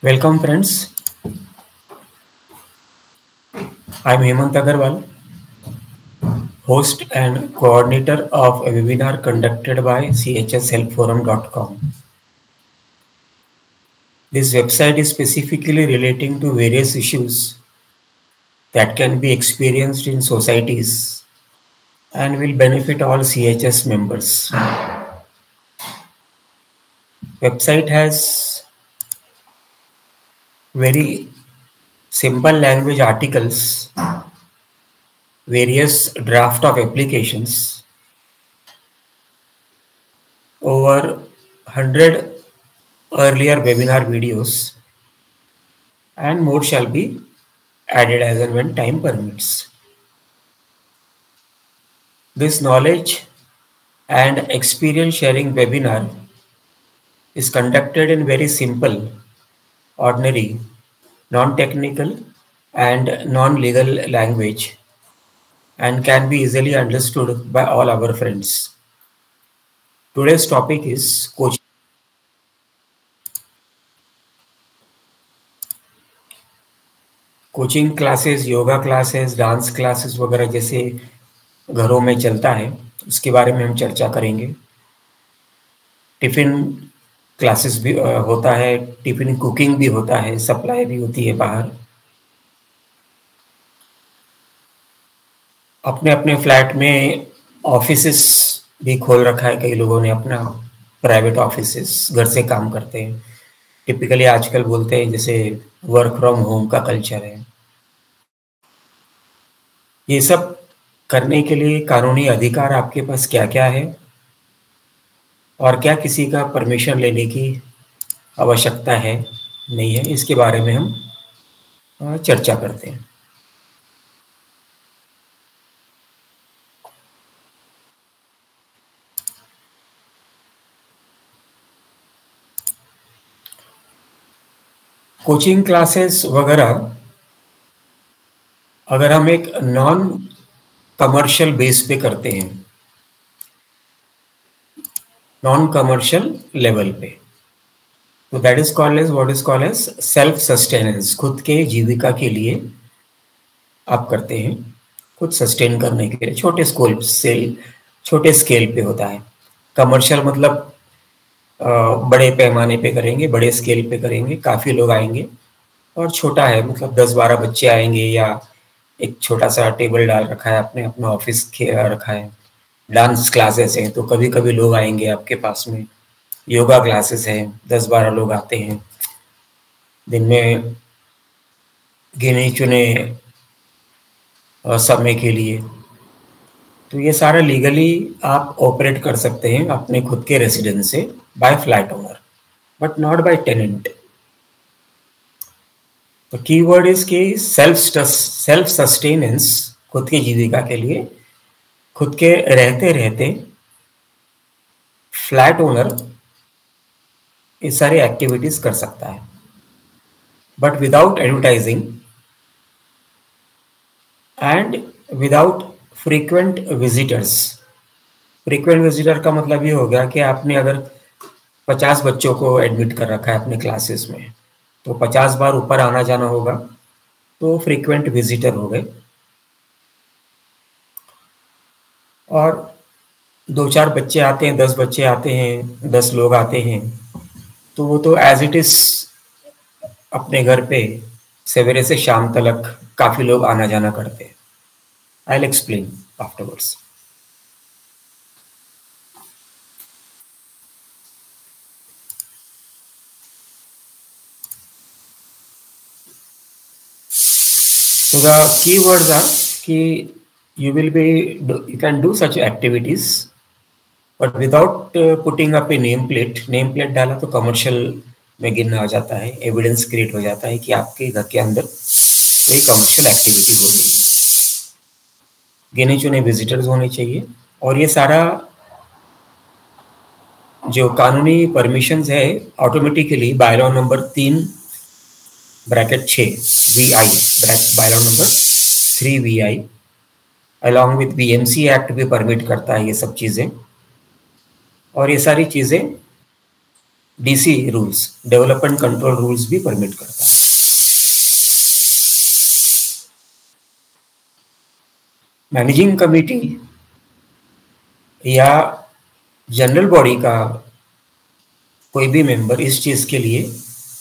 Welcome friends, I am Hemant Agarwal, host and coordinator of a webinar conducted by chshelpforum.com. This website is specifically relating to various issues that can be experienced in societies and will benefit all CHS members. Website has very simple language articles, various draft of applications, over 100 earlier webinar videos, and more shall be added as and when time permits. This knowledge and experience sharing webinar is conducted in very simple, ordinary, non-technical and non-legal language and can be easily understood by all our friends. Today's topic is coaching. Coaching classes, yoga classes, dance classes वगैरह जैसे घरों में चलता है, उसके बारे में हम चर्चा करेंगे। टिफिन क्लासेस भी होता है, टिफिन कुकिंग भी होता है, सप्लाई भी होती है बाहर। अपने अपने फ्लैट में ऑफिसेस भी खोल रखा है, कई लोगों ने अपना प्राइवेट ऑफिसेस, घर से काम करते हैं। टिपिकली आजकल बोलते हैं जैसे वर्क फ्रॉम होम का कल्चर है। ये सब करने के लिए कानूनी अधिकार आपके पास क्या क्या है और क्या किसी का परमिशन लेने की आवश्यकता है, नहीं है, इसके बारे में हम चर्चा करते हैं। कोचिंग क्लासेस वगैरह अगर हम एक नॉन कमर्शियल बेस पे करते हैं, नॉन कमर्शियल लेवल पे, तो that is called as what is called as self sustenance. खुद के जीविका के लिए आप करते हैं, खुद सस्टेन करने के लिए। छोटे स्केल पे होता है। कमर्शियल मतलब बड़े पैमाने पे करेंगे, बड़े स्केल पे करेंगे, काफ़ी लोग आएंगे। और छोटा है मतलब 10-12 बच्चे आएंगे, या एक छोटा सा टेबल डाल रखा है, आपने अपना ऑफिस रखा है। डांस क्लासेस हैं तो कभी कभी लोग आएंगे आपके पास में। योगा क्लासेस हैं, 10-12 लोग आते हैं दिन में, गिने चुने समय के लिए। तो ये सारा लीगली आप ऑपरेट कर सकते हैं अपने खुद के रेसिडेंस से, by flat owner, but not by tenant. तो कीवर्ड इज कि सेल्फ सस्टेनेंस, खुद की जीविका के लिए, खुद के रहते रहते फ्लैट ओनर ये सारी एक्टिविटीज कर सकता है, but without advertising and without frequent visitors. Frequent visitor का मतलब ये हो गया कि आपने अगर 50 बच्चों को एडमिट कर रखा है अपने क्लासेस में, तो 50 बार ऊपर आना जाना होगा, तो फ्रीक्वेंट विजिटर हो गए। और 2-4 बच्चे आते हैं, 10 बच्चे आते हैं, 10 लोग आते हैं, तो वो तो एज इट इज अपने घर पे सवेरे से शाम तक काफी लोग आना जाना करते हैं। I will explain afterwards. So the keywords are कि you can do such activities, but without putting up a name plate. Name plate डाला तो कमर्शियल में गिनना आ जाता है, एविडेंस क्रिएट हो जाता है कि आपके घर के अंदर कोई कमर्शियल एक्टिविटी हो रही है। गिने चुने विजिटर्स होने चाहिए, और ये सारा जो कानूनी परमिशंस है automatically bylaw number 3/6 VI, bylaw number 3 VI along with BMC act भी परमिट करता है ये सब चीज़ें। और ये सारी चीज़ें DC rules, development control rules भी परमिट करता है। मैनेजिंग कमेटी या जनरल बॉडी का कोई भी मेंबर इस चीज के लिए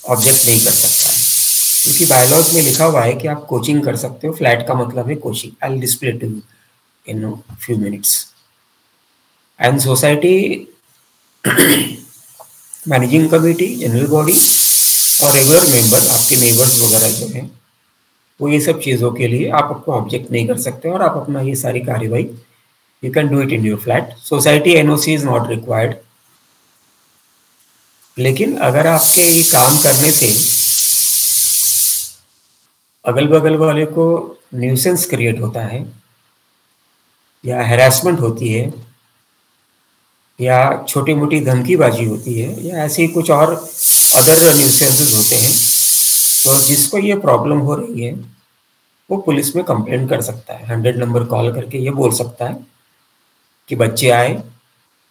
ऑब्जेक्ट नहीं कर सकता है, क्योंकि बायलॉज में लिखा हुआ है कि आप कोचिंग कर सकते हो। फ्लैट का मतलब है coaching. I will display to you in few minutes. And society, managing committee, general body और रेगुलर मेंबर, आपके नेबर्स वगैरह जो हैं, वो ये सब चीज़ों के लिए आप आपको ऑब्जेक्ट नहीं कर सकते और आप अपना ये सारी कार्यवाही you can do it in your flat. Society NOC is not required. लेकिन अगर आपके ये काम करने से अगल बगल वाले को न्यूसेंस क्रिएट होता है या हैरेसमेंट होती है या छोटी मोटी धमकीबाजी होती है या ऐसे ही कुछ और अदर न्यूसेंसेस होते हैं, तो जिसको ये प्रॉब्लम हो रही है वो पुलिस में कंप्लेंट कर सकता है। 100 नंबर कॉल करके ये बोल सकता है कि बच्चे आए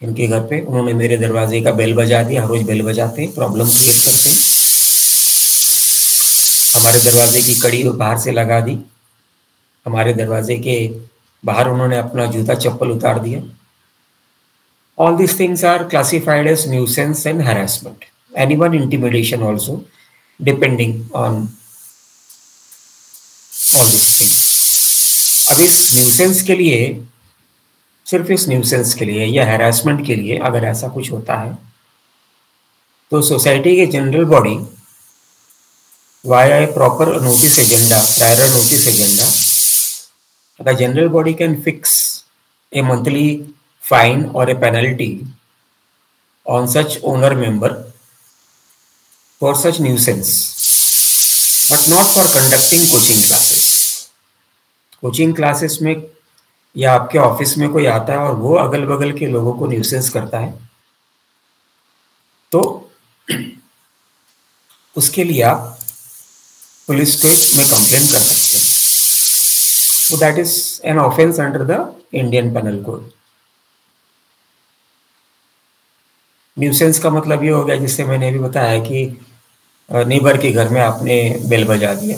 इनके घर पे, उन्होंने मेरे दरवाजे का बेल बजा दिया। हर रोज बेल बजाते हैं, प्रॉब्लम क्रिएट करते हैं। हमारे दरवाजे की कड़ी बाहर से लगा दी, हमारे दरवाजे के बाहर उन्होंने अपना जूता चप्पल उतार दिया। All these things are classified as nuisance and harassment. Anyone intimidation also, depending on all these things. अब इस न्यूसेंस के लिए, सिर्फ इस न्यूसेंस के लिए या हैरेसमेंट के लिए अगर ऐसा कुछ होता है तो सोसाइटी के general body via A proper notice agenda, prior notice agenda, the general body can fix a monthly fine or a penalty on such owner member for such nuisance, but not for conducting coaching classes. Coaching classes में या आपके office में कोई आता है और वो अगल बगल के लोगों को न्यूसेंस करता है तो उसके लिए आप पुलिस में कंप्लेंट कर सकते हैं। So that is an offense under the Indian Penal Code. Nuisance का मतलब ये हो गया, जिससे मैंने अभी बताया कि नेबर के घर में आपने बेल बजा दिया,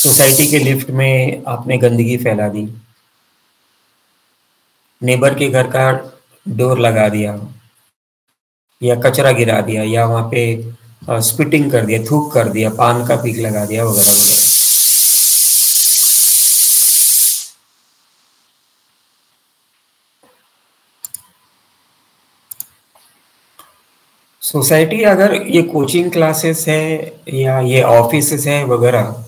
सोसाइटी के लिफ्ट में आपने गंदगी फैला दी, नेबर के घर का डोर लगा दिया या कचरा गिरा दिया या वहाँ पे स्पिटिंग कर दिया, थूक कर दिया, पान का पीक लगा दिया वगैरह वगैरह। सोसाइटी अगर ये कोचिंग क्लासेस है या ये ऑफिसेस है वगैरह,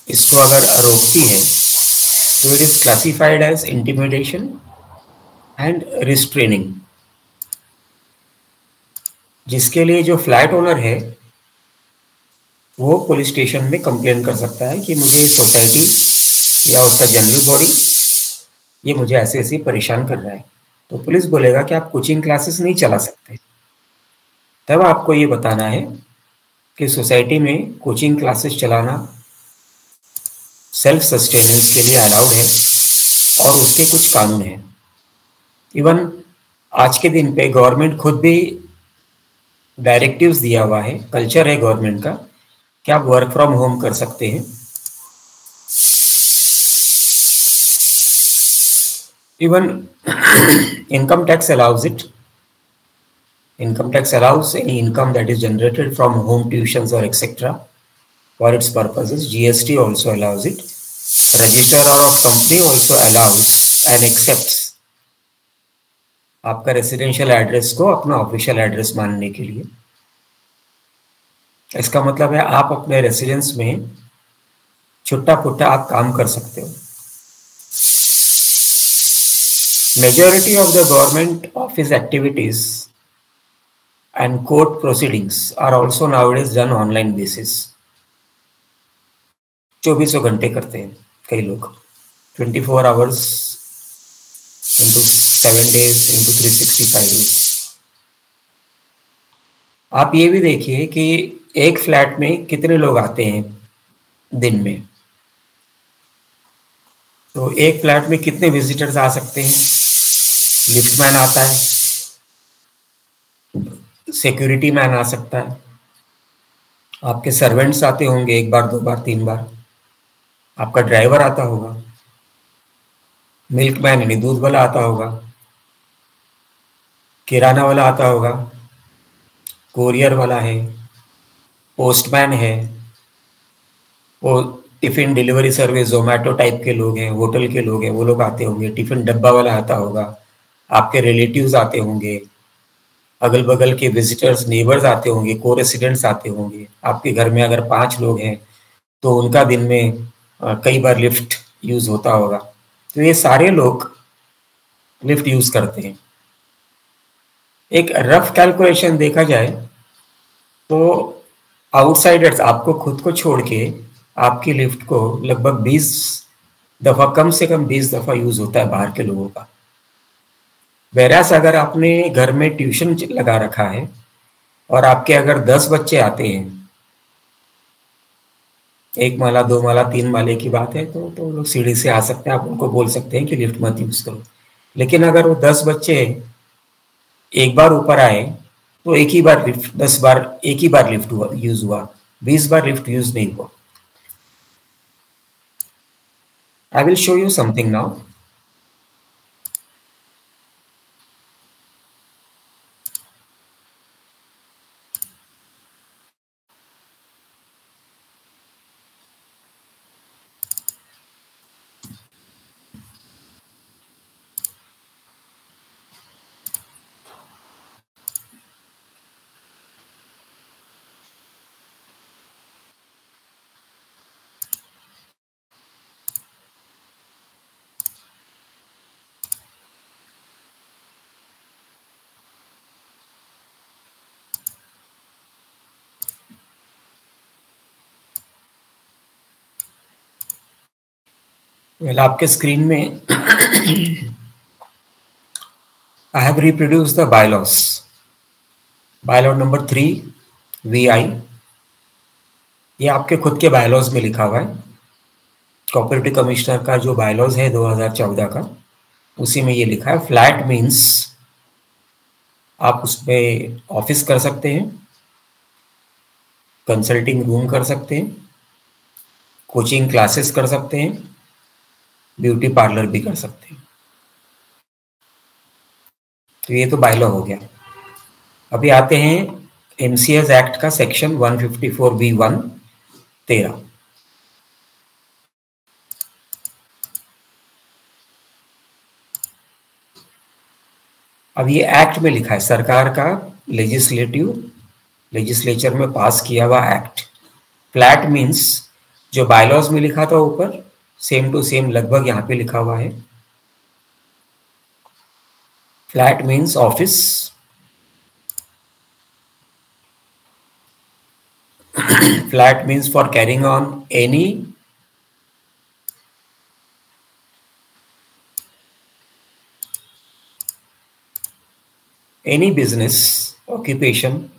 इसको अगर रोकती है तो it is classified as intimidation and restraining, जिसके लिए जो फ्लैट ओनर है वो पुलिस स्टेशन में कंप्लेन कर सकता है कि मुझे सोसाइटी या उसका जनरल बॉडी ये मुझे ऐसे ऐसे परेशान कर रहा है। तो पुलिस बोलेगा कि आप कोचिंग क्लासेस नहीं चला सकते। तब आपको ये बताना है कि सोसाइटी में कोचिंग क्लासेस चलाना सेल्फ सस्टेनेंस के लिए अलाउड है और उसके कुछ कानून हैं। इवन आज के दिन पे गवर्नमेंट खुद भी डायरेक्टिव्स दिया हुआ है, कल्चर है गवर्नमेंट का कि आप वर्क फ्रॉम होम कर सकते हैं। Even income tax allows it. Income tax allows any income that is generated from home tuitions or etc. for its purposes. GST also allows it. Registrar of company also allows and accepts आपका residential address को अपना official address मानने के लिए। इसका मतलब है आप अपने रेसिडेंस में छुट्टा पुट्टा आप काम कर सकते हो। Majority of the government office activities and court proceedings are also nowadays done online basis। 24 घंटे करते हैं कई लोग, 24 hours into 7 days into 365 days। आप ये भी देखिए कि एक फ्लैट में कितने लोग आते हैं दिन में, तो एक फ्लैट में कितने विजिटर्स आ सकते हैं। लिफ्टमैन आता है, सिक्योरिटी मैन आ सकता है, आपके सर्वेंट्स आते होंगे 1 बार 2 बार 3 बार, आपका ड्राइवर आता होगा, मिल्कमैन यानी दूध वाला आता होगा, किराना वाला आता होगा, कोरियर वाला है, पोस्टमैन है, वो tiffin delivery service Zomato type के लोग हैं, होटल के लोग हैं, वो लोग आते होंगे, टिफिन डब्बा वाला आता होगा, आपके रिलेटिव्स आते होंगे, अगल बगल के विजिटर्स नेबर्स आते होंगे, को रेसिडेंट्स आते होंगे। आपके घर में अगर 5 लोग हैं तो उनका दिन में कई बार लिफ्ट यूज होता होगा, तो ये सारे लोग लिफ्ट यूज करते हैं। एक रफ कैलकुलेशन देखा जाए तो आउटसाइडर्स, आपको खुद को छोड़ के आपकी लिफ्ट को लगभग 20 दफा, कम से कम 20 दफा यूज होता है बाहर के लोगों का। वैरास अगर आपने घर में ट्यूशन लगा रखा है और आपके अगर 10 बच्चे आते हैं, 1 माला 2 माला 3 माले की बात है, तो लोग सीढ़ी से आ सकते हैं, आप उनको बोल सकते हैं कि लिफ्ट मत यूज करो। लेकिन अगर वो 10 बच्चे एक बार ऊपर आए तो एक ही बार लिफ्ट, 10 बार एक ही बार लिफ्ट यूज हुआ, 20 बार लिफ्ट यूज नहीं हुआ। I will show you something now. आपके स्क्रीन में I have reproduce the byelaws. Byelaw number 3 VI, ये आपके खुद के बायलॉज में लिखा हुआ है। कोऑपरेटिव कमिश्नर का जो बायलॉज है 2014 का, उसी में ये लिखा है। फ्लैट मीन्स आप उसमें ऑफिस कर सकते हैं, कंसल्टिंग रूम कर सकते हैं, कोचिंग क्लासेस कर सकते हैं, ब्यूटी पार्लर भी कर सकते हैं। तो ये तो बायलॉ हो गया। अभी आते हैं MCS एक्ट का सेक्शन 154B1 13। अब ये एक्ट में लिखा है, सरकार का लेजिस्लेचर में पास किया हुआ एक्ट। फ्लैट मीन्स जो बायलॉज में लिखा था ऊपर, सेम टू सेम लगभग यहाँ पे लिखा हुआ है। Flat means office, flat means for carrying on any business, occupation,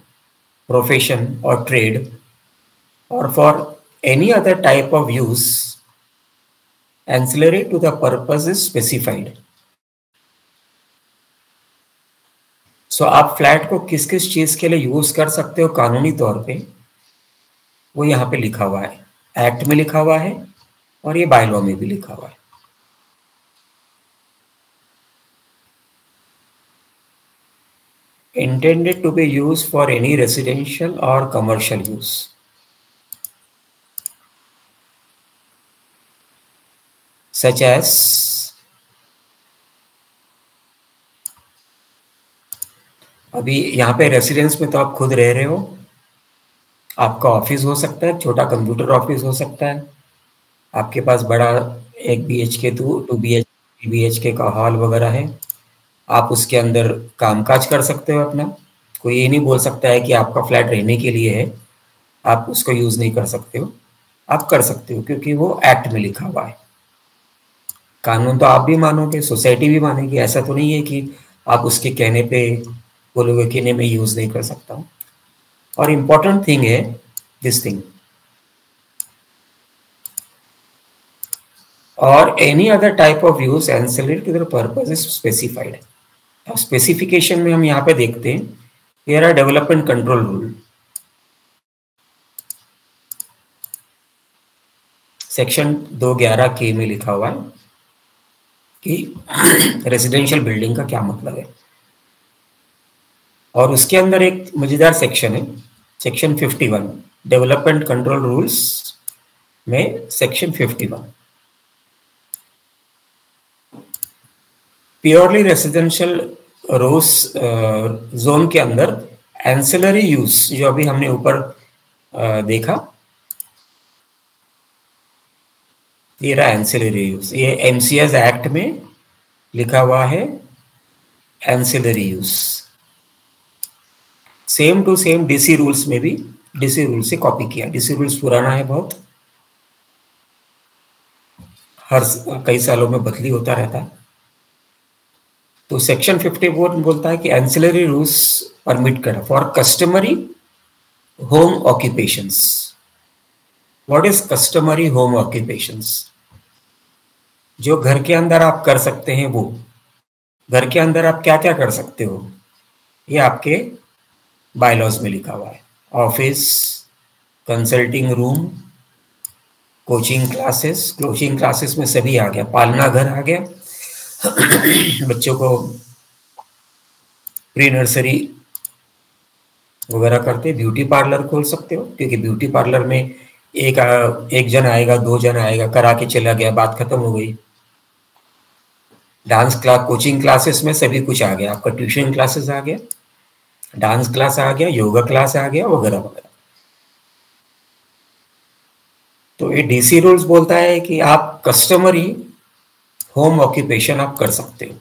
profession or trade, or for any other type of use ancillary to the purposes specified. So आप फ्लैट को किस किस चीज के लिए यूज कर सकते हो कानूनी तौर पे, वो यहाँ पे लिखा हुआ है, एक्ट में लिखा हुआ है और ये बायलॉ में भी लिखा हुआ है। Intended to be used for any residential or commercial use. Such as अभी यहाँ पे रेसिडेंस में तो आप खुद रह रहे हो, आपका ऑफिस हो सकता है, छोटा कंप्यूटर ऑफिस हो सकता है, आपके पास बड़ा 1 BHK 2 BHK का हॉल वगैरह है, आप उसके अंदर कामकाज कर सकते हो अपना। कोई ये नहीं बोल सकता है कि आपका फ्लैट रहने के लिए है, आप उसको यूज नहीं कर सकते हो, आप कर सकते हो क्योंकि वो एक्ट में लिखा हुआ है। कानून तो आप भी मानोगे, सोसाइटी भी मानेगी, ऐसा तो नहीं है कि आप उसके कहने पे बोलोगे कि नहीं मैं यूज नहीं कर सकता हूँ। और इम्पोर्टेंट थिंग है दिस थिंग, और any other type of use ancillary to the purpose is specified. अब स्पेसिफिकेशन में हम यहाँ पे देखते हैं Here are development control rule. Section 211 के में लिखा हुआ है कि रेजिडेंशियल बिल्डिंग का क्या मतलब है, और उसके अंदर एक मजेदार सेक्शन है, सेक्शन 51 डेवलपमेंट कंट्रोल रूल्स में सेक्शन 51 प्योरली रेसिडेंशियल रोज जोन के अंदर एंसिलरी यूज, जो अभी हमने ऊपर देखा, ये रहा एंसिलरी यूज, ये एमसीएस एक्ट में लिखा हुआ है ancillary use. Same to same DC rules में भी डीसी रूल से कॉपी किया। डीसी रूल्स पुराना है बहुत, हर कई सालों में बदली होता रहता है। तो सेक्शन 51 बोलता है कि एंसिलरी रूल्स परमिट कर for customary home occupations. What is customary home occupations? जो घर के अंदर आप कर सकते हैं, वो घर के अंदर आप क्या क्या कर सकते हो, ये आपके बायलॉज में लिखा हुआ है। Office, consulting room, coaching classes में सभी आ गया, पालना घर आ गया, बच्चों को प्री नर्सरी वगैरह करते, ब्यूटी पार्लर खोल सकते हो, क्योंकि ब्यूटी पार्लर में एक जन आएगा, 2 जन आएगा, करा के चला गया, बात खत्म हो गई। डांस क्लास, कोचिंग क्लासेस में सभी कुछ आ गया, आपका ट्यूशन क्लासेस आ गया, डांस क्लास आ गया, योगा क्लास आ गया, वगैरह वगैरह। तो ये डीसी रूल्स बोलता है कि आप कस्टमरी होम ऑक्यूपेशन आप कर सकते हो,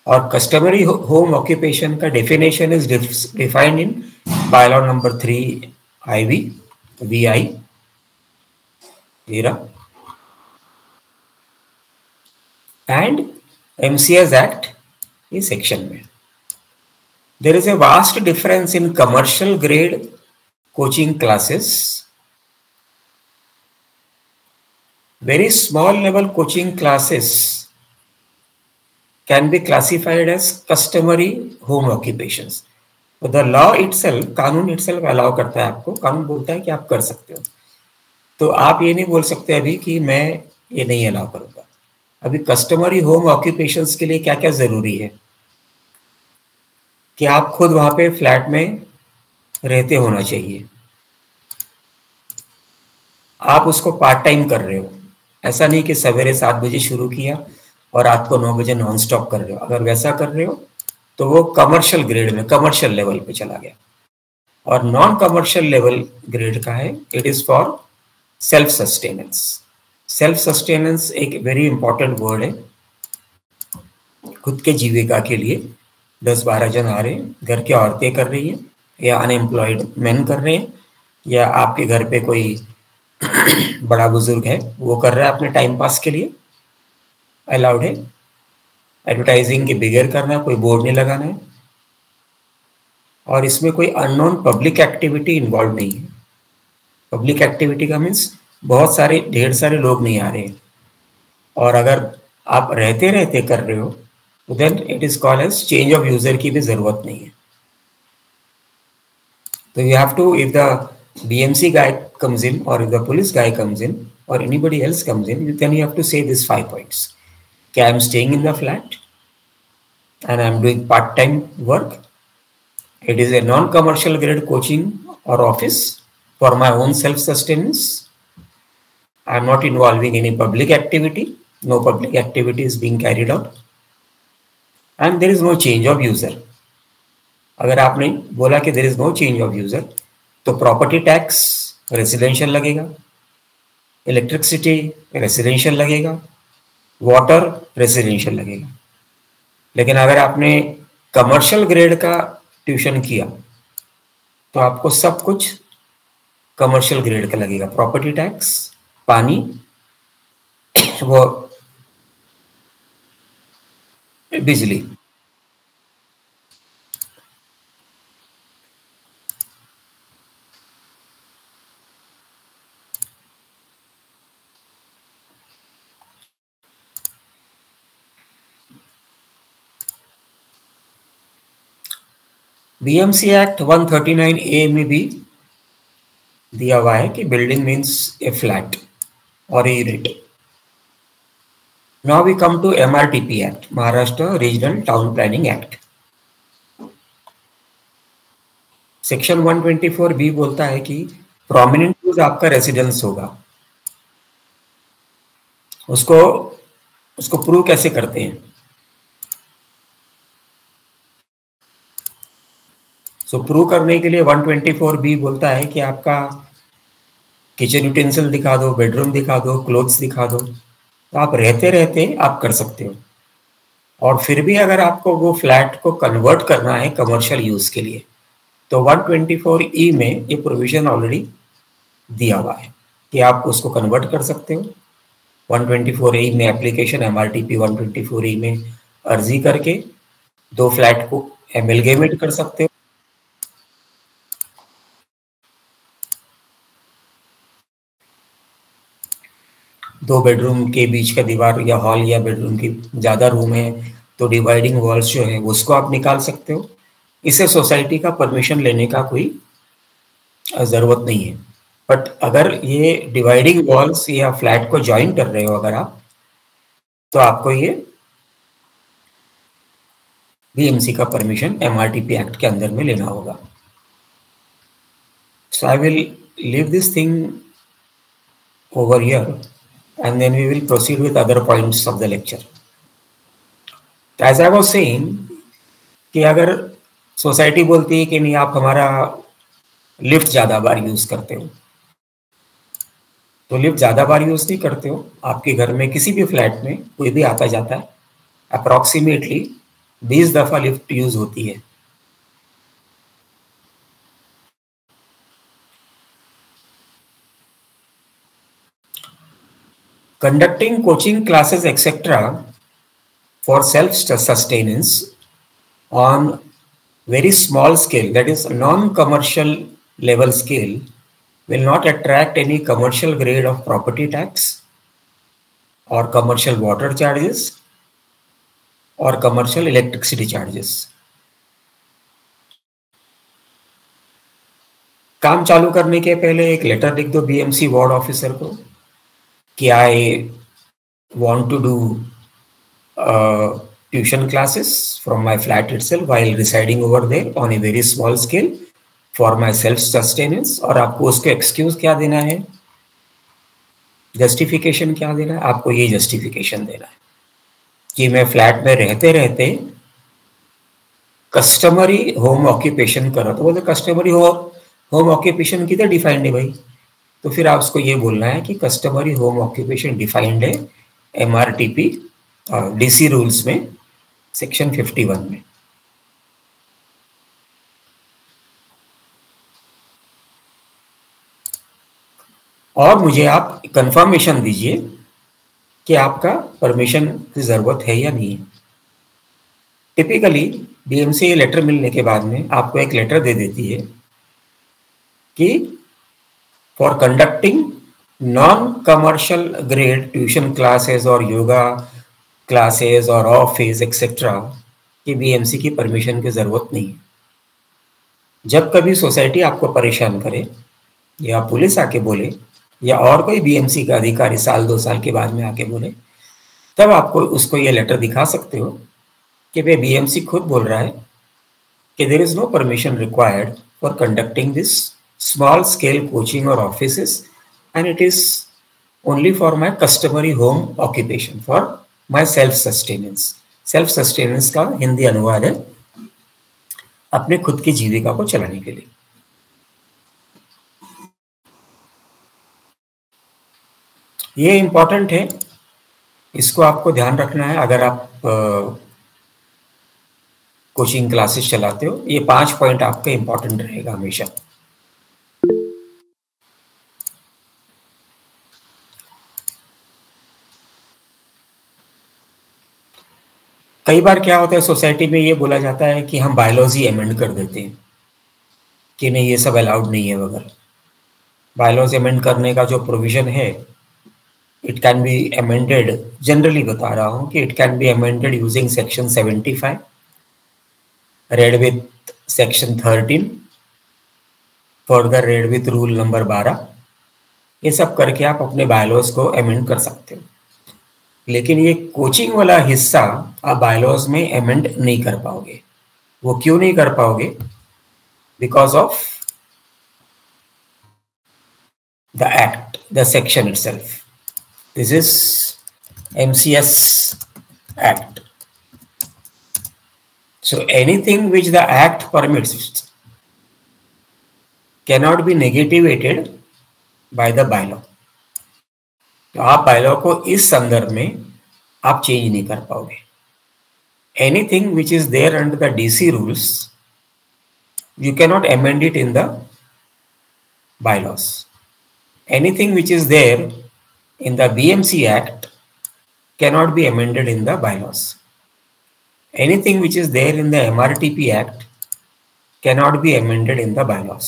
और कस्टमरी होम ऑक्यूपेशन का definition is defined in bylaw number 3 IV VI 13 and MCS act ये सेक्शन में। There is a vast difference in commercial grade coaching classes. Very small level coaching classes can be classified as customary home occupations. तो the law itself, कानून itself allow करता है आपको, कानून बोलता है कि आप कर सकते हो। तो आप ये नहीं बोल सकते अभी कि मैं ये नहीं अलाउ करूंगा। अभी कस्टमरी होम ऑक्यूपेशंस के लिए क्या क्या जरूरी है कि आप खुद वहां पे फ्लैट में रहते होना चाहिए, आप उसको पार्ट टाइम कर रहे हो, ऐसा नहीं कि सवेरे 7 बजे शुरू किया और रात को 9 बजे नॉन स्टॉप कर रहे हो। अगर वैसा कर रहे हो तो वो कमर्शियल ग्रेड में, कमर्शियल लेवल पे चला गया, और नॉन कमर्शियल लेवल ग्रेड का है, it is for self sustenance. Self sustenance एक वेरी इंपॉर्टेंट वर्ड है। खुद के जीविका के लिए 10-12 जन आ रहे हैं, घर की औरतें कर रही हैं, या अनएम्प्लॉयड मैन कर रहे हैं, या आपके घर पे कोई बड़ा बुजुर्ग है वो कर रहा है अपने टाइम पास के लिए, अलाउड है। एडवर्टाइजिंग के बिगैर करना, कोई बोर्ड नहीं लगाना है, और इसमें कोई अननोन पब्लिक एक्टिविटी इन्वॉल्व नहीं है। पब्लिक एक्टिविटी का मीन्स बहुत सारे, ढेर सारे लोग नहीं आ रहे हैं, और अगर आप रहते रहते कर रहे हो तो then it is called as change of user की भी जरूरत नहीं है। तो you have to, if the BMC guy comes in, or if the police guy comes in, or anybody else comes in, then you have to say these 5 points. Okay, I'm staying in the flat and I'm doing part-time work. It is a non-commercial grade coaching or office for my own self-sustenance. I'm not involving any public activity. No public activity is being carried out. And there is no change of user. अगर आपने बोला कि there is no change of user, तो property tax residential लगेगा, electricity residential लगेगा, water residential लगेगा। लेकिन अगर आपने कमर्शियल ग्रेड का ट्यूशन किया तो आपको सब कुछ कमर्शियल ग्रेड का लगेगा, प्रॉपर्टी टैक्स, पानी, वो बिजली। बीएमसी एक्ट 139A में भी दिया हुआ है कि बिल्डिंग मीन्स ए फ्लैट और a unit. Now we come to MRTP act, Maharashtra regional town planning act. Section 124B बोलता है कि प्रोमिनेंट यूज आपका रेसिडेंस होगा। उसको प्रूव कैसे करते हैं? प्रूव करने के लिए 124B बोलता है कि आपका किचन यूटेंसिल दिखा दो, बेडरूम दिखा दो, क्लोथ्स दिखा दो, तो आप रहते रहते आप कर सकते हो। और फिर भी अगर आपको वो फ्लैट को कन्वर्ट करना है कमर्शियल यूज के लिए, तो 124E में ये प्रोविजन ऑलरेडी दिया हुआ है कि आप उसको कन्वर्ट कर सकते हो। 124A में एप्लीकेशन, MRTP 124A में अर्जी करके 2 फ्लैट को एमलगेमेट कर सकते हो। दो बेडरूम के बीच का दीवार या हॉल या बेडरूम की ज़्यादा रूम है तो डिवाइडिंग वॉल्स जो है उसको आप निकाल सकते हो। इसे सोसाइटी का परमिशन लेने का कोई ज़रूरत नहीं है। बट अगर ये डिवाइडिंग वॉल्स या फ्लैट को ज्वाइन कर रहे हो अगर आप, तो आपको ये बीएमसी का परमिशन MRTP एक्ट के अंदर में लेना होगा। So I will leave this thing over here and then we will proceed with other points of the lecture. As I was saying कि अगर सोसाइटी बोलती है कि नहीं आप हमारा लिफ्ट ज़्यादा बार यूज़ करते हो, तो लिफ्ट ज़्यादा बार यूज़ नहीं करते हो, आपके घर में किसी भी फ्लैट में कोई भी आता जाता है, अप्रॉक्सीमेटली 20 दफ़ा लिफ्ट यूज़ होती है। Conducting coaching classes etc. for self-sustenance on very small scale, that is non-commercial level scale, will not attract any commercial grade of property tax or commercial water charges or commercial electricity charges. काम चालू करने के पहले एक letter लिख दो BMC ward officer को कि I want to do tuition classes from my flat itself while residing over there on a very small scale for my self-sustenance। और आपको उसको एक्सक्यूज क्या देना है, जस्टिफिकेशन क्या देना है? आपको ये जस्टिफिकेशन देना है कि मैं फ्लैट में रहते रहते कस्टमरी होम ऑक्यूपेशन कर रहा था। बोलते कस्टमरी होम ऑक्यूपेशन किधर डिफाइंड है भाई? तो फिर आप उसको ये बोलना है कि कस्टमरी होम ऑक्यूपेशन डिफाइंड है MRTP DC रूल्स में सेक्शन 51 में। और मुझे आप कंफर्मेशन दीजिए कि आपका परमिशन की ज़रूरत है या नहीं है। टिपिकली BMC लेटर मिलने के बाद में आपको एक लेटर दे देती है कि for conducting non commercial grade tuition classes और योगा क्लासेस और ऑफिस एक्सेट्रा की BMC की परमिशन की ज़रूरत नहीं है। जब कभी सोसाइटी आपको परेशान करे या पुलिस आके बोले या और कोई BMC का अधिकारी 1-2 साल के बाद में आके बोले, तब आपको उसको ये लेटर दिखा सकते हो कि भाई BMC खुद बोल रहा है कि there is no permission required for conducting this small scale coaching और offices and it is only for my customary home occupation, for my self sustenance. Self sustenance का हिंदी अनुवाद है अपने खुद की जीविका को चलाने के लिए। ये इंपॉर्टेंट है, इसको आपको ध्यान रखना है अगर आप कोचिंग क्लासेस चलाते हो। ये 5 पॉइंट आपका इंपॉर्टेंट रहेगा हमेशा। कई बार क्या होता है सोसाइटी में, ये बोला जाता है कि हम बायोलॉज ही अमेंड कर देते हैं कि नहीं ये सब अलाउड नहीं है वगैरह। बायोलॉज अमेंड करने का जो प्रोविजन है, it can be amended, generally बता रहा हूं कि it can be amended using section 75 red with section 13 further red with rule number 12, ये सब करके आप अपने बायलॉज को अमेंड कर सकते हो। लेकिन ये कोचिंग वाला हिस्सा आप बायलॉज में अमेंड नहीं कर पाओगे। वो क्यों नहीं कर पाओगे? Because of the act, the section itself. This is MCS Act. So anything which the Act permits cannot be negativated by the bylaw. तो आप बायलॉ को इस संदर्भ में आप चेंज नहीं कर पाओगे। Anything which is there under the DC rules, you cannot amend it in the bylaws. Anything which is there in the BMC Act cannot be amended in the bylaws. Anything which is there in the MRTP Act cannot be amended in the bylaws.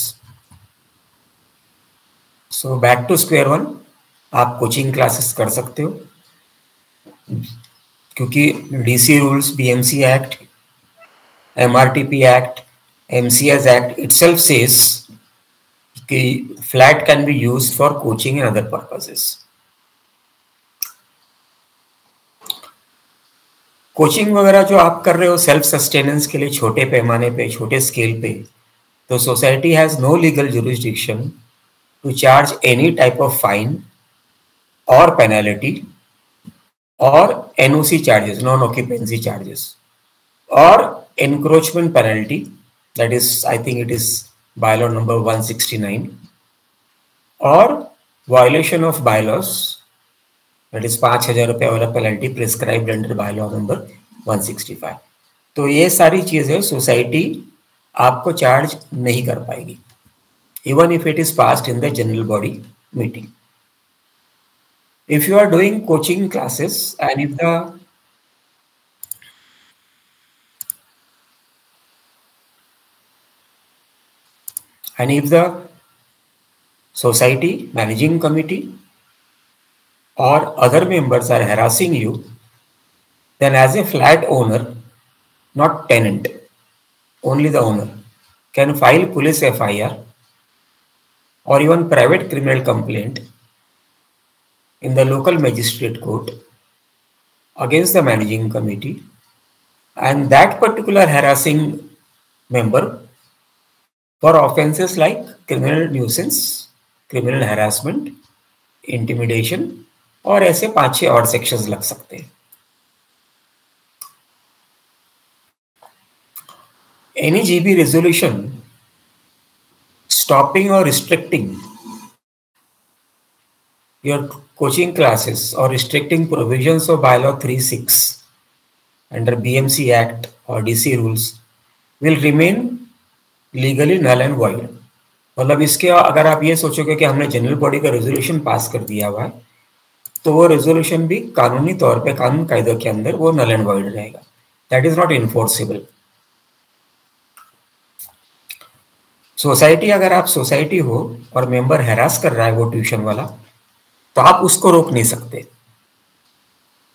So back to square one, आप coaching classes कर सकते हो, क्योंकि DC rules, BMC act, MRTP act, MCS act itself says कि flat can be used for coaching and other purposes. Coaching वगैरह जो आप कर रहे हो सेल्फ सस्टेनेंस के लिए छोटे पैमाने पे, छोटे स्केल पे, तो society has no legal jurisdiction to charge any type of fine और पेनल्टी और NOC charges, non occupancy charges, or encroachment penalty, that is, I think it is bylaw number 169, or violation of bylaws, that is 5,000 रुपये वाला penalty prescribed under bylaw number 165। तो ये सारी चीजें society आपको charge नहीं कर पाएगी, even if it is passed in the general body meeting. If you are doing coaching classes and if the society, managing committee or other members are harassing you, then as a flat owner, not tenant, only the owner can file police FIR or even private criminal complaint in the local magistrate court against the managing committee and that particular harassing member for offenses like criminal nuisance, criminal harassment, intimidation और ऐसे 5-6 और sections लग सकते हैं। Any GB resolution stopping or restricting your coaching classes or restricting provisions of bylaw 36 under BMC Act or DC rules will remain legally null and void। मतलब इसके अगर आप ये सोचोगे कि हमने जनरल बॉडी का रेजोल्यूशन पास कर दिया हुआ है, तो वो रेजोल्यूशन भी कानूनी तौर पे, कानून कायदों के अंदर वो नल एंड वॉइड रहेगा। That is not enforceable. Society, अगर आप सोसाइटी हो और मेंबर हैरास कर रहा है वो ट्यूशन वाला, तो आप उसको रोक नहीं सकते,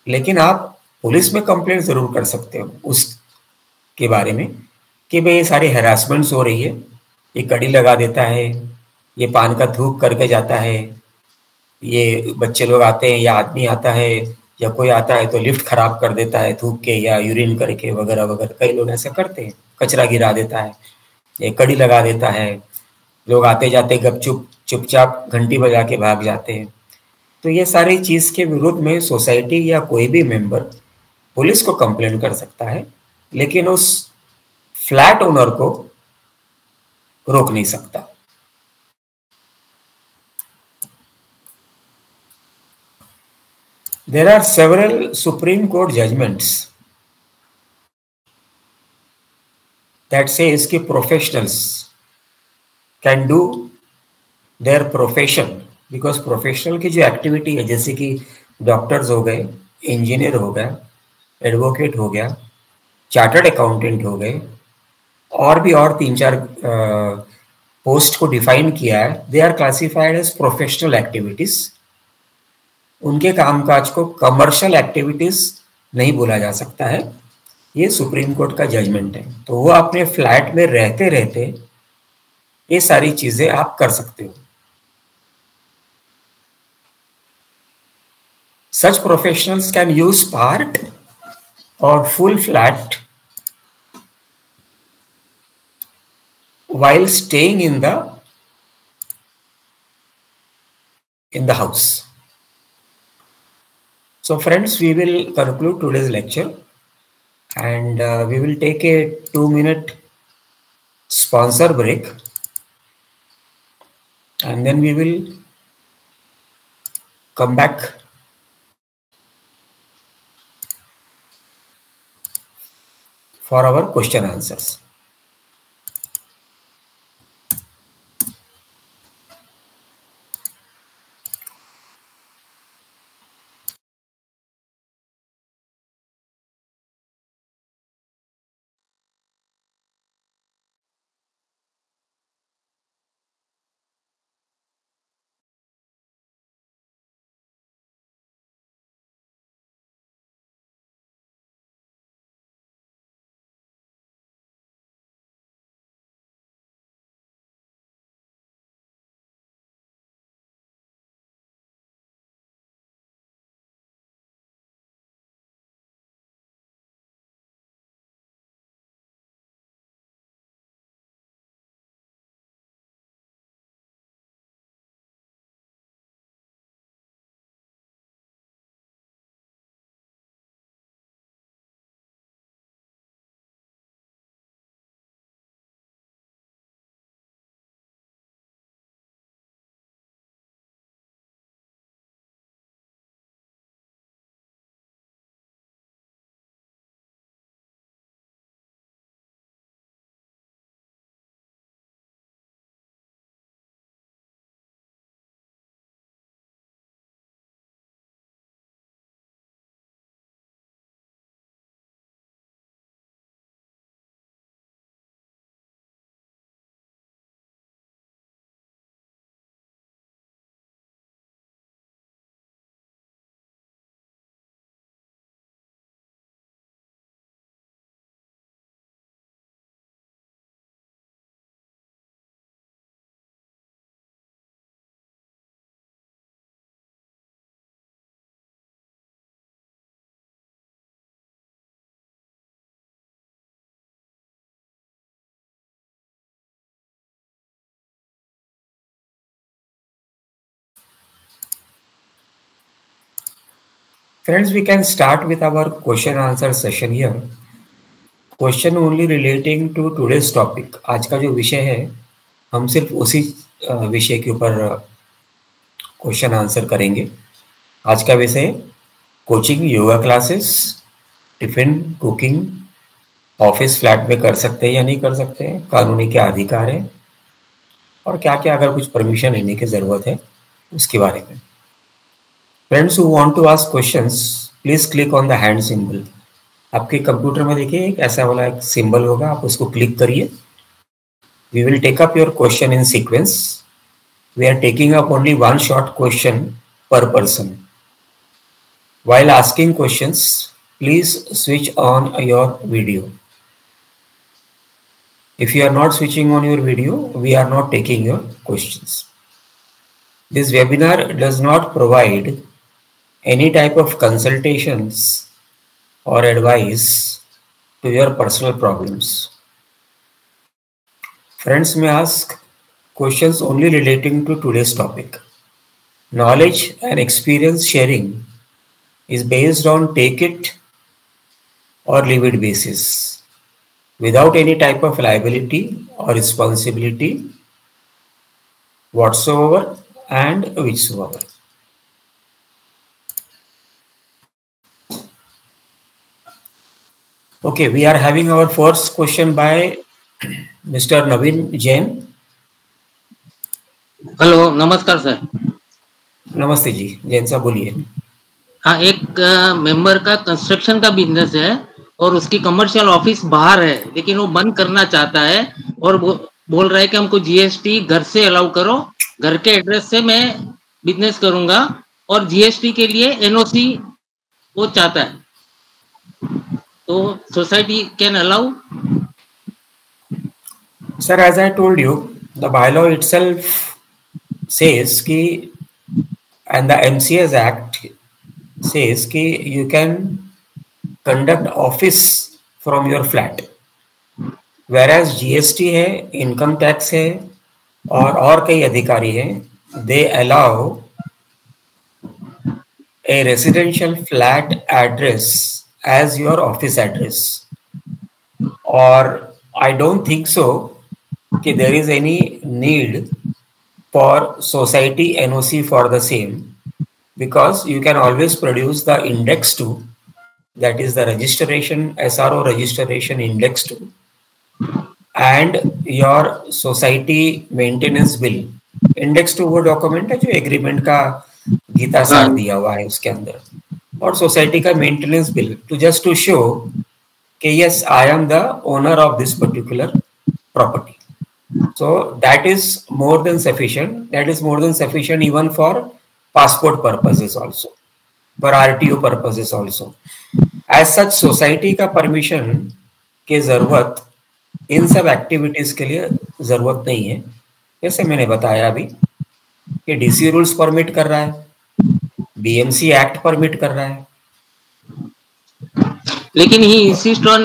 लेकिन आप पुलिस में कंप्लेंट जरूर कर सकते हो उसके बारे में कि भाई ये सारी हैरासमेंट्स हो रही है, ये कड़ी लगा देता है, ये पान का थूक करके जाता है, ये बच्चे लोग आते हैं या आदमी आता है या कोई आता है तो लिफ्ट खराब कर देता है थूक के या यूरिन करके वगैरह वगैरह। कई लोग ऐसा करते हैं, कचरा गिरा देता है, ये कड़ी लगा देता है, लोग आते जाते गपचुप चुपचाप घंटी बजा के भाग जाते हैं। तो ये सारी चीज के विरुद्ध में सोसाइटी या कोई भी मेंबर पुलिस को कंप्लेंट कर सकता है, लेकिन उस फ्लैट ओनर को रोक नहीं सकता। There are several Supreme Court judgments that says कि professionals can do their profession, because professional की जो एक्टिविटी है, जैसे कि डॉक्टर्स हो गए, इंजीनियर हो गया, एडवोकेट हो गया, चार्टर्ड अकाउंटेंट हो गए, और भी और 3-4 पोस्ट को डिफाइन किया है। They are classified as professional activities. उनके कामकाज को कमर्शियल एक्टिविटीज नहीं बोला जा सकता है, ये सुप्रीम कोर्ट का जजमेंट है। तो वो अपने फ्लैट में रहते रहते ये सारी चीजें आप कर सकते हो। Such professionals can use part or full flat while staying in the house. So friends, we will conclude today's lecture, and we will take a 2-minute sponsor break, and then we will come back for our question answers. Friends, we can start with our question answer session here. Question only relating to today's topic. आज का जो विषय है, हम सिर्फ उसी विषय के ऊपर क्वेश्चन आंसर करेंगे। आज का विषय coaching, yoga classes, tiffin, cooking, office flat में कर सकते हैं या नहीं कर सकते हैं, कानूनी क्या अधिकार है, और क्या क्या अगर कुछ परमिशन लेने की जरूरत है उसके बारे में। Friends who want to ask questions, please click on the hand symbol. आपके कंप्यूटर में देखिए एक ऐसा वाला एक सिंबल होगा, आप उसको क्लिक करिए। We will take up your question in sequence. We are taking up only one short question per person. While asking questions, please switch on your video. If you are not switching on your video, we are not taking your questions. This webinar does not provide any type of consultations or advice to your personal problems. Friends may ask questions only relating to today's topic. Knowledge and experience sharing is based on take it or leave it basis, without any type of liability or responsibility whatsoever and whichsoever. Okay, we are having our first question by Mr. Naveen Jain. Hello, नमस्कार sir. नमस्ते जी, जैन साहब बोलिए। हाँ, एक member का construction का business है और उसकी कमर्शियल ऑफिस बाहर है, लेकिन वो बंद करना चाहता है और बोल रहा है कि हमको जीएसटी घर से अलाउ करो, घर के एड्रेस से मैं बिजनेस करूंगा, और जीएसटी के लिए एनओसी वो चाहता है। तो society can allow? Sir, as I told you, the bylaw itself says ki, and the MCS Act says ki you can conduct office from your flat, whereas GST है, income tax है, और कई अधिकारी हैं, they allow a residential flat address as your office address. Or I don't think so कि there is any need for society NOC for the same, because you can always produce the index 2, that is the registration SRO registration index 2, and your society maintenance bill. index 2 वो document है जो agreement का गीता सार दिया हुआ है उसके अंदर, और सोसाइटी का maintenance bill, to just to show कि yes I am the owner of this particular property. So that is more than sufficient. That is more than sufficient even for passport purposes also, for RTO purposes also. As such, society का permission के जरूरत इन सब activities के लिए जरूरत नहीं है. जैसे मैंने बताया अभी कि DC रूल्स परमिट कर रहा है, BMC एक्ट परमिट कर रहा है. लेकिन he insist on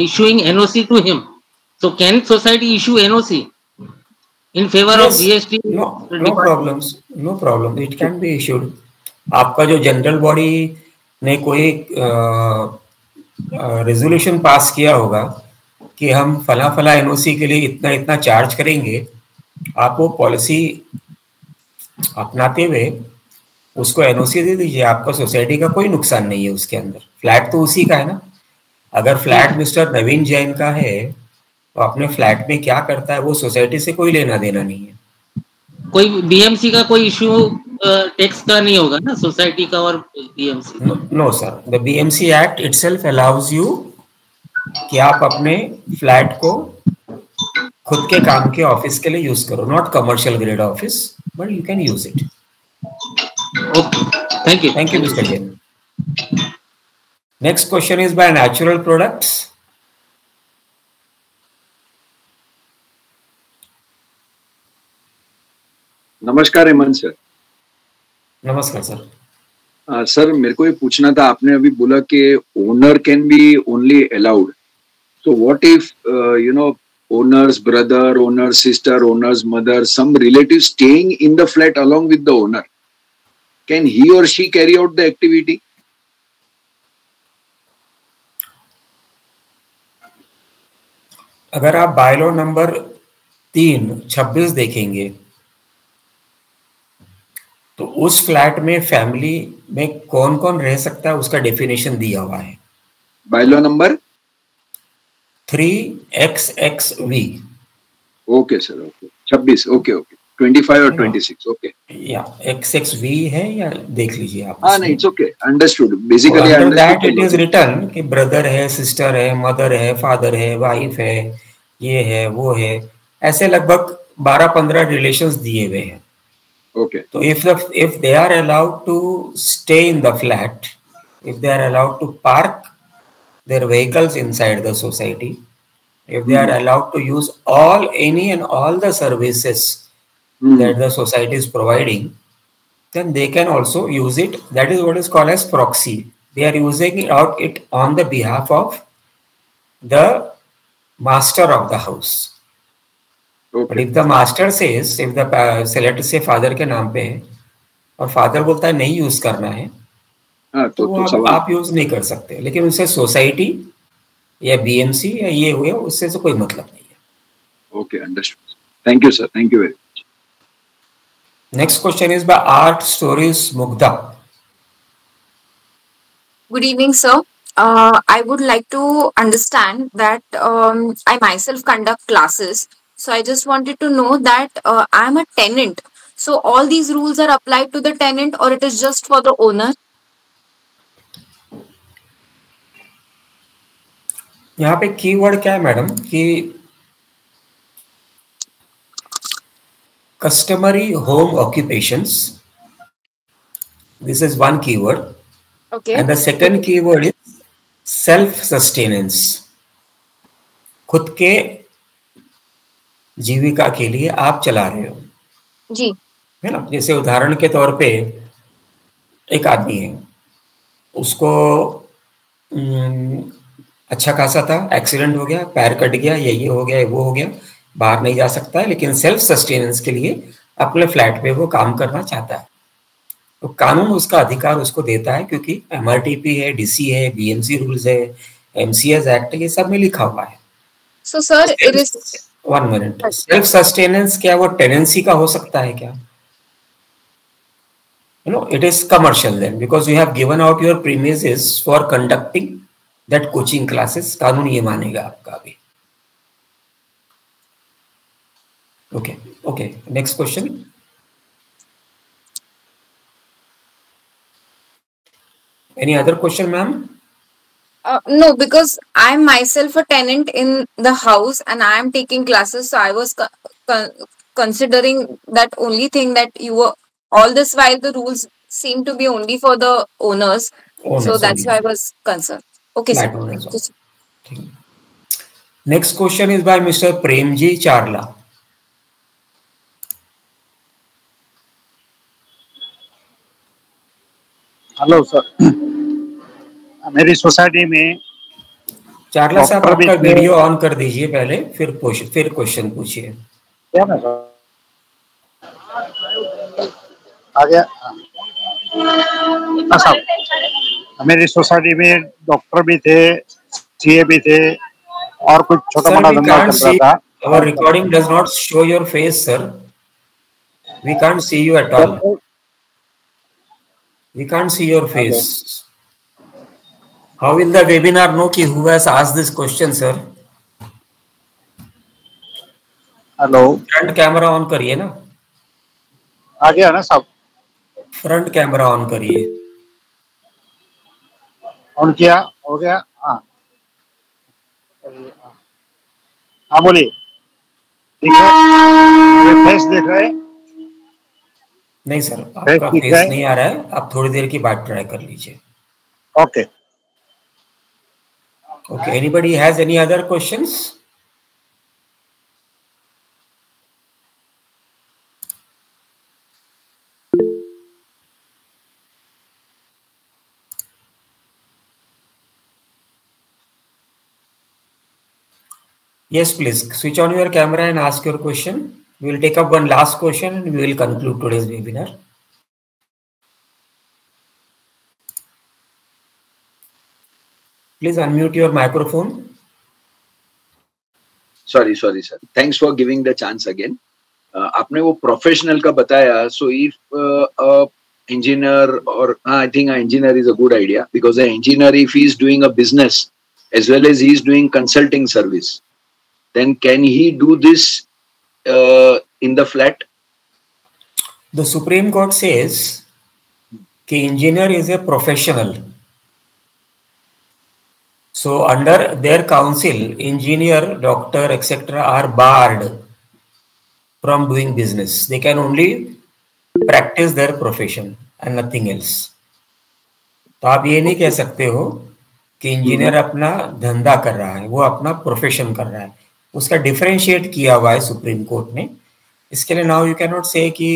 issuing NOC to him. So can society issue NOC in favor of GST? No problems. No problem. It can be issued. आपका जो जनरल बॉडी ने कोई रेजोल्यूशन पास किया होगा कि हम फला फला NOC के लिए इतना इतना चार्ज करेंगे, आप वो पॉलिसी अपनाते हुए उसको NOC दे दीजिए. आपका सोसाइटी का कोई नुकसान नहीं है उसके अंदर. फ्लैट तो उसी का है ना. अगर फ्लैट मिस्टर नवीन जैन का है तो अपने फ्लैट में क्या करता है वो सोसाइटी से कोई लेना देना नहीं है. कोई BMC का कोई इश्यू टैक्स का नहीं होगा ना सोसाइटी का और BMC? No sir, the BMC act itself allows you कि आप अपने फ्लैट को खुद के काम के ऑफिस के लिए यूज करो, not commercial grade office, but you can use it. Okay, thank you mister Jain. Next question is by natural products. नमस्कार हेमंत सर. नमस्कार सर. सर मेरे को ये पूछना था, आपने अभी बोला कि owner can be only allowed, so what if owner's brother, owner's sister, owner's mother, some relative staying in the flat along with the owner, can he or she carry out the activity? अगर आप bylaw number 3/26 देखेंगे तो उस flat में family में कौन कौन रह सकता है उसका डेफिनेशन दिया हुआ है. Bylaw number 3XXV. Okay sir, okay 26, okay okay 25 और 26, ओके. या XXV है या देख लीजिए आप. हाँ नहीं, it's okay, understood. Basically under that it is written कि ब्रदर है, सिस्टर है, मदर है, फादर है, वाइफ है, ये है वो है, ऐसे लगभग 12-15 रिलेशंस दिए हुए हैं. Okay. So if they are allowed to stay in the flat, if they are allowed to park their vehicles inside the society, if they are allowed to use any and all the services that the society is providing, then they can also use it. That is what is called as proxy. They are using it on the behalf of the master of the house. Okay. But if the master says, if the select से father के नाम पे है और father बोलता है नहीं use करना है, तो आप यूज नहीं कर सकते. लेकिन उससे सोसाइटी या BMC या ये हुए उससे तो कोई मतलब नहीं है. Okay, understood. Thank you sir, thank you very much. Next question is by art stories Mugdha. Good evening, sir. I would like to understand that I myself conduct classes. So I just wanted to know that I'm a tenant. So all these rules are applied to the tenant or it is just for the owner? यहाँ पे keyword क्या है madam कि customary home occupations. This is one keyword. Okay. And the second keyword is self sustenance, खुद के जीविका के लिए आप चला रहे हो जी है ना। जैसे उदाहरण के तौर पे एक आदमी है, उसको अच्छा खासा था, एक्सीडेंट हो गया, पैर कट गया, ये हो गया, वो हो गया, बाहर नहीं जा सकता है, लेकिन सेल्फ सस्टेनेंस के लिए अपने फ्लैट पे वो काम करना चाहता है। तो कानून उसका अधिकार उसको देता है, क्योंकि एमआरटीपी है, डीसी है, बीएमसी रूल्स है, एमसीएस एक्ट है, ये सब में लिखा हुआ है। So sir it is 1 minute, self sustenance क्या वो टेनेंसी का हो सकता है क्या? It is commercial then, because you have given out your premises for conducting that coaching classes. कानून ये मानेगा आपका अभी। Okay, next question. Any other question, ma'am? No, because I'm myself a tenant in the house and I am taking classes, so I was considering that only thing that you were all this while the rules seem to be only for the owners, so that's why I was concerned. Okay, sir. Next question is by Mr. Premji Charla. Hello sir, मेरी society में चार्ला साहब आपका video on कर दीजिए पहले, फिर question पूछिए। क्या ना सर आ गया? हाँ साहब, मेरी सोसाइटी में डॉक्टर भी थे, सीए भी थे और कुछ छोटा मोटा धंधा चल रहा था। Our recording does not show your face, sir. We can't see you at all. We can't see your face. How will the webinar know ki who has asked this question, sir? Hello, front camera on करिए ना। आ गया ना साहब? Front camera on करिए। On किया, हो गया। हाँ हाँ बोलिए। ठीक है, फेस देख रहे? नहीं सर, आपका फेस नहीं आ रहा है, आप थोड़ी देर की बात ट्राई कर लीजिए। Okay okay, anybody has any other questions? Yes, please switch on your camera and ask your question. We will take up one last question and we will conclude today's webinar. Please unmute your microphone. Sorry sir, thanks for giving the chance again. आपने वो professional का बताया, so if engineer or I think an engineer is a good idea, because an engineer, if he is doing a business as well as he is doing consulting service, then can he do this in the flat? The Supreme Court says कि engineer is a professional. So under their council, engineer, doctor, etc. are barred from doing business. They can only practice their profession and nothing else. तो आप ये नहीं कह सकते हो कि engineer अपना धंधा कर रहा है, वो अपना प्रोफेशन कर रहा है। उसका डिफरेंशिएट किया हुआ है सुप्रीम कोर्ट ने। इसके लिए नाउ यू कैन नॉट से कि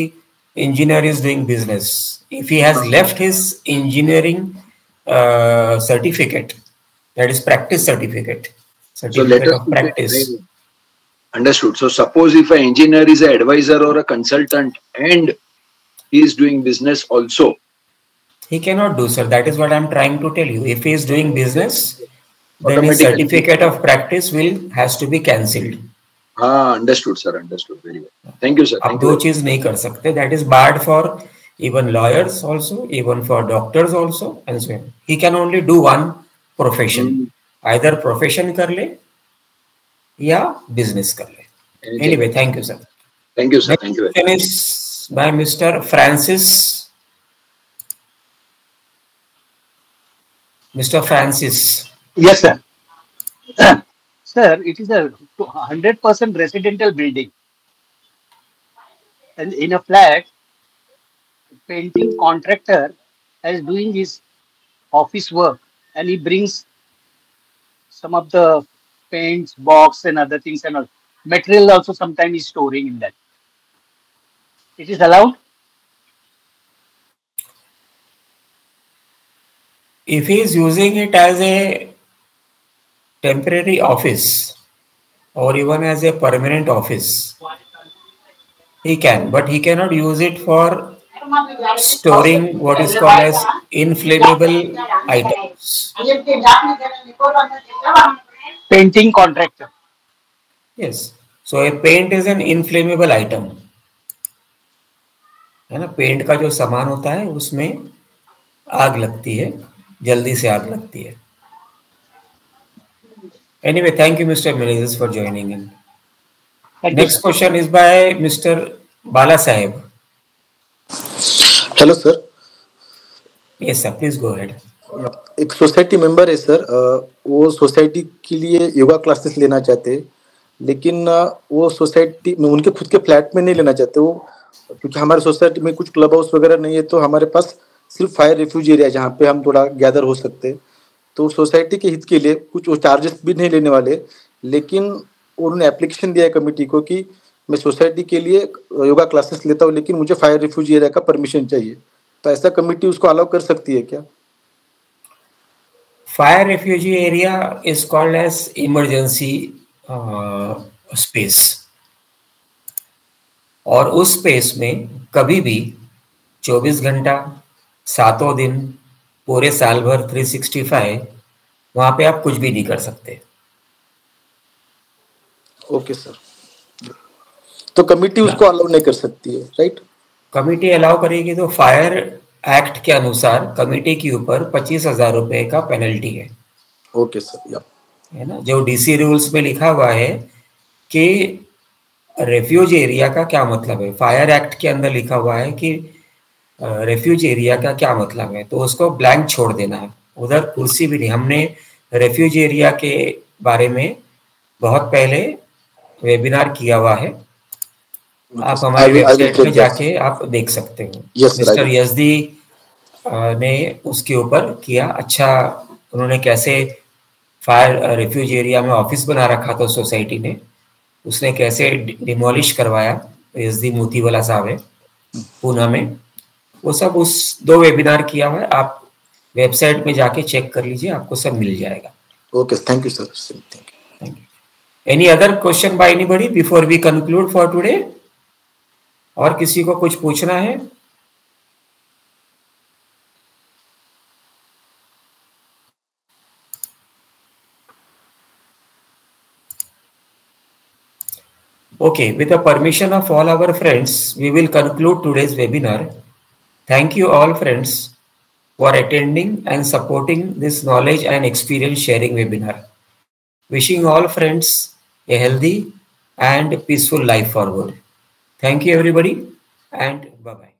engineer is doing business if he has left his engineering certificate, that is practice certificate of practice. Understood. So suppose if an engineer is an advisor or a consultant and he is doing business also, he cannot do, sir. That is what I am trying to tell you. If he is doing business, then his certificate of practice has to be cancelled. Understood, sir. Understood. Very well. Thank you, sir. आप दो चीज नहीं कर सकते. That is barred for even lawyers also, even for doctors also, and so on. He can only do one profession. Either profession कर ले या business कर ले. Anyway, thank you, sir. Thank you, sir. Thank you. Question is by Mr. Francis. Mr. Francis. Yes, sir. Sir, it is a 100% residential building, and in a flat, painting contractor is doing his office work, and he brings some of the paints, box and other things and all. Material also sometimes is storing in that. It is allowed? If he is using it as a temporary office or even as a permanent office, he can, but he cannot use it for storing what is called as inflammable items. Painting contractor. Yes. So a paint is an inflammable item. है ना, paint का जो सामान होता है उसमें आग लगती है, जल्दी से आग लगती है. Anyway, thank you, Mr. Menezes, for joining in. Next question is by Mr. Bala Sahib. Hello, sir. Yes, sir. Please go ahead. एक सोसाइटी मेंबर है सर, वो सोसाइटी के लिए योगा क्लासेस लेना चाहते हैं, लेकिन वो सोसाइटी में उनके खुद के फ्लैट में नहीं लेना चाहते वो, क्योंकि हमारे सोसाइटी में कुछ क्लब हाउस वगैरह नहीं है, तो हमारे पास सिर्फ फायर रेफ्यूज एरिया जहाँ पे हम थोड़ा गैदर हो सकते हैं. तो सोसाइटी के हित के लिए कुछ वो चार्जेस भी नहीं लेने वाले, लेकिन उन्होंने एप्लीकेशन दिया है कमेटी को कि मैं सोसाइटी के लिए योगा क्लासेस लेता हूँ, लेकिन मुझे फायर रेफ्यूज एरिया का परमिशन चाहिए. तो ऐसा कमेटी उसको अलाउ कर सकती है क्या? Fire refugee area is called as emergency space. और उस स्पेस में कभी भी 24 घंटा 7 दिन पूरे साल भर 365 वहां पे आप कुछ भी नहीं कर सकते. Okay sir. तो कमेटी उसको अलाउ नहीं कर सकती है, राइट? कमेटी अलाउ करेगी तो फायर एक्ट के अनुसार कमेटी के ऊपर 25,000 रुपए का पेनल्टी है. Okay sir. या है ना, जो डीसी रूल्स में लिखा हुआ है कि रेफ्यूज एरिया का क्या मतलब है. फायर एक्ट के अंदर लिखा हुआ है कि रेफ्यूज एरिया का क्या मतलब है, तो उसको ब्लैंक छोड़ देना है, उधर कुर्सी भी नहीं. हमने रेफ्यूज एरिया के बारे में बहुत पहले वेबिनार किया हुआ है, आप हमारी वेबसाइट में जाके आप देख सकते हो. मिस्टर यजदी ने उसके ऊपर किया. अच्छा, उन्होंने कैसे फायर रेफ्यूज एरिया में ऑफिस बना रखा था सोसाइटी ने, उसने कैसे डिमोलिश करवाया. यजदी मोतीवाला साहब है पूना में, वो सब उस 2 वेबिनार किया हुआ है. आप वेबसाइट में जाके चेक कर लीजिए, आपको सब मिल जाएगा. Okay, thank you sir. Thank you. Any other question by anybody before we conclude for today? और किसी को कुछ पूछना है? Okay, with the permission of all our friends, we will conclude today's webinar. Thank you all friends for attending and supporting this knowledge and experience sharing webinar. Wishing all friends a healthy and peaceful life forward. Thank you everybody and bye-bye.